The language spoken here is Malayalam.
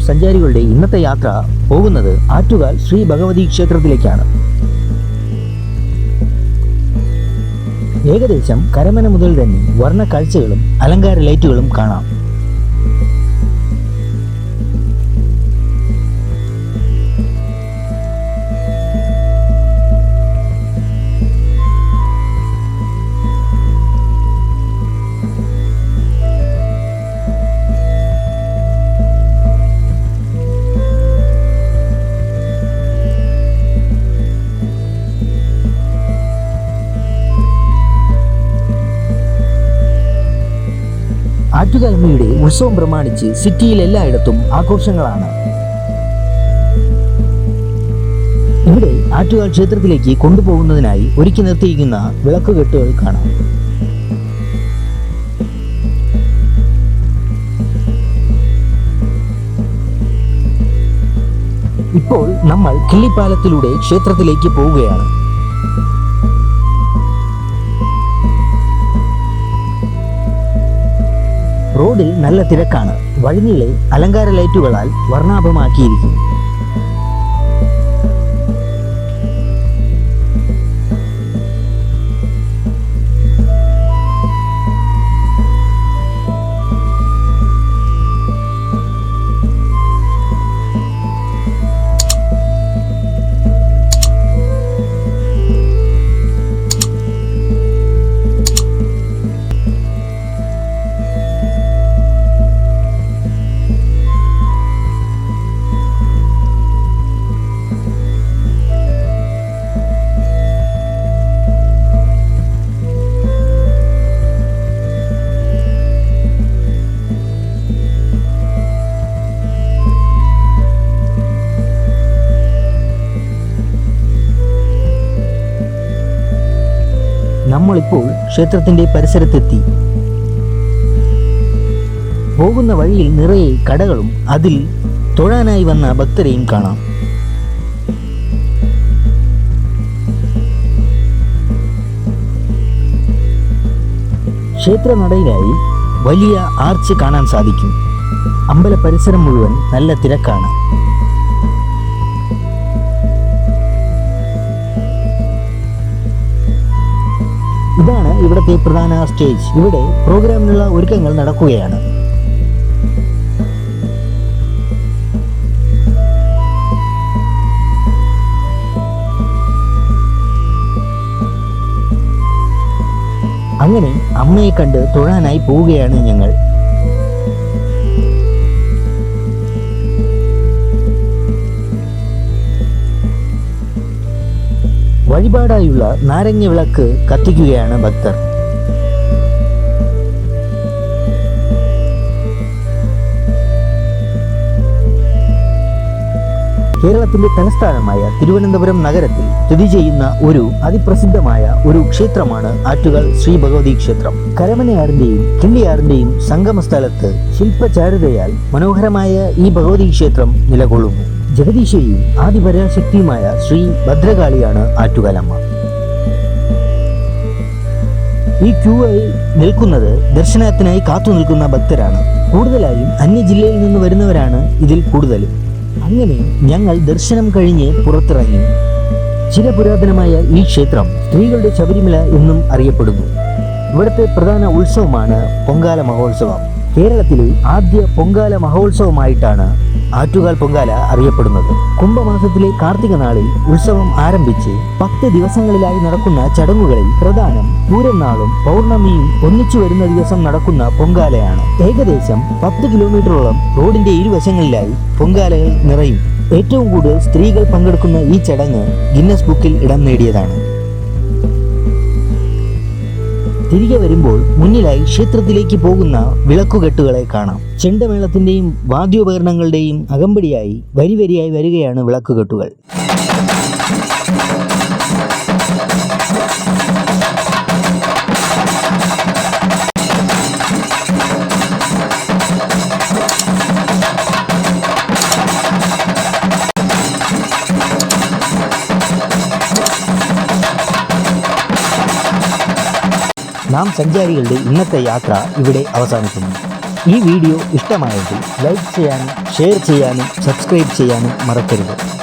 സഞ്ചാരികളുടെ ഇന്നത്തെ യാത്ര പോകുന്നത് ആറ്റുകാൽ ശ്രീ ഭഗവതി ക്ഷേത്രത്തിലേക്കാണ്. ഏകദേശം കരമന മുതൽ തന്നെ വർണ്ണ കാഴ്ചകളും അലങ്കാര ലൈറ്റുകളും കാണാം. ആറ്റുകാലമ്മയുടെ ഉത്സവം പ്രമാണിച്ച് സിറ്റിയിൽ എല്ലായിടത്തും ആഘോഷങ്ങളാണ്. ഇവിടെ ആറ്റുകാൽ ക്ഷേത്രത്തിലേക്ക് കൊണ്ടുപോകുന്നതിനായി ഒരുക്കി നിർത്തിയിരിക്കുന്ന വിളക്കുകെട്ടുകൾ കാണാം. ഇപ്പോൾ നമ്മൾ കിള്ളിപ്പാലത്തിലൂടെ ക്ഷേത്രത്തിലേക്ക് പോവുകയാണ്. റോഡിൽ നല്ല തിരക്കാണ്. വഴിനീളെ അലങ്കാര ലൈറ്റുകളാൽ വർണ്ണാഭമാക്കിയിരിക്കും. നമ്മളിപ്പോൾ ക്ഷേത്രത്തിന്റെ പരിസരത്തെത്തി. പോകുന്ന വഴിയിൽ നിറയെ കടകളും അതിൽ തൊഴാനായി വന്ന ഭക്തരെയും കാണാം. ക്ഷേത്രനടയിലായി വലിയ ആർച്ച് കാണാൻ സാധിക്കും. അമ്പല പരിസരം മുഴുവൻ നല്ല തിരക്കാണ്. ഇതാണ് ഇവിടത്തെ പ്രധാന സ്റ്റേജ്. ഇവിടെ പ്രോഗ്രാമിനുള്ള ഒരുക്കങ്ങൾ നടക്കുകയാണ്. അങ്ങനെ അമ്മയെ കണ്ട് തൊഴാനായി പോവുകയാണ് ഞങ്ങൾ. വഴിപാടായുള്ള നാരങ്ങ വിളക്ക് കത്തിക്കുകയാണ് ഭക്തർ. കേരളത്തിന്റെ തലസ്ഥാനമായ തിരുവനന്തപുരം നഗരത്തിൽ സ്ഥിതി ചെയ്യുന്ന ഒരു അതിപ്രസിദ്ധമായ ഒരു ക്ഷേത്രമാണ് ആറ്റുകാൽ ശ്രീ ഭഗവതി ക്ഷേത്രം. കരമനയാറിന്റെയും കിള്ളിയാറിന്റെയും സംഗമ സ്ഥലത്ത് ശില്പചാരുതയാൽ മനോഹരമായ ഈ ഭഗവതി ക്ഷേത്രം നിലകൊള്ളുന്നു. ജഗദീശ്വരിയും ആദിപരാശക്തിയുമായ ശ്രീ ഭദ്രകാളിയാണ് ആറ്റുകാലമ്മ. ഈ ക്യൂവിൽ നിൽക്കുന്നത് ദർശനത്തിനായി കാത്തു നിൽക്കുന്ന ഭക്തരാണ്. കൂടുതലായും അന്യജില്ലയിൽ നിന്ന് വരുന്നവരാണ് ഇതിൽ കൂടുതലും. അങ്ങനെ ഞങ്ങൾ ദർശനം കഴിഞ്ഞ് പുറത്തിറങ്ങി. ചിരപുരാതനമായ ഈ ക്ഷേത്രം സ്ത്രീകളുടെ ശബരിമല എന്നും അറിയപ്പെടുന്നു. ഇവിടുത്തെ പ്രധാന ഉത്സവമാണ് പൊങ്കാല മഹോത്സവം. കേരളത്തിലെ ആദ്യ പൊങ്കാല മഹോത്സവമായിട്ടാണ് ആറ്റുകാൽ പൊങ്കാല അറിയപ്പെടുന്നത്. കുംഭമാസത്തിലെ കാർത്തിക നാളിൽ ഉത്സവം ആരംഭിച്ച് 10 ദിവസങ്ങളിലായി നടക്കുന്ന ചടങ്ങുകളിൽ പ്രധാനം പൂരം നാളും പൗർണമിയും ഒന്നിച്ചു വരുന്ന ദിവസം നടക്കുന്ന പൊങ്കാലയാണ്. ഏകദേശം 10 കിലോമീറ്ററോളം റോഡിന്റെ ഇരുവശങ്ങളിലായി പൊങ്കാലകൾ നിറയും. ഏറ്റവും കൂടുതൽ സ്ത്രീകൾ പങ്കെടുക്കുന്ന ഈ ചടങ്ങ് ഗിന്നസ് ബുക്കിൽ ഇടം നേടിയതാണ്. തിരികെ വരുമ്പോൾ മുന്നിലായി ക്ഷേത്രത്തിലേക്ക് പോകുന്ന വിളക്കുകെട്ടുകളെ കാണാം. ചെണ്ടമേളത്തിന്റെയും വാദ്യോപകരണങ്ങളുടെയും അകമ്പടിയായി വരിവരിയായി വരികയാണ് വിളക്കുകെട്ടുകൾ. നാം സഞ്ചാരികളുടെ ഇന്നത്തെ യാത്ര ഇവിടെ അവസാനിക്കുന്നു. ഈ വീഡിയോ ഇഷ്ടമായെങ്കിൽ ലൈക്ക് ചെയ്യാനും ഷെയർ ചെയ്യാനും സബ്സ്ക്രൈബ് ചെയ്യാനും മറക്കരുത്.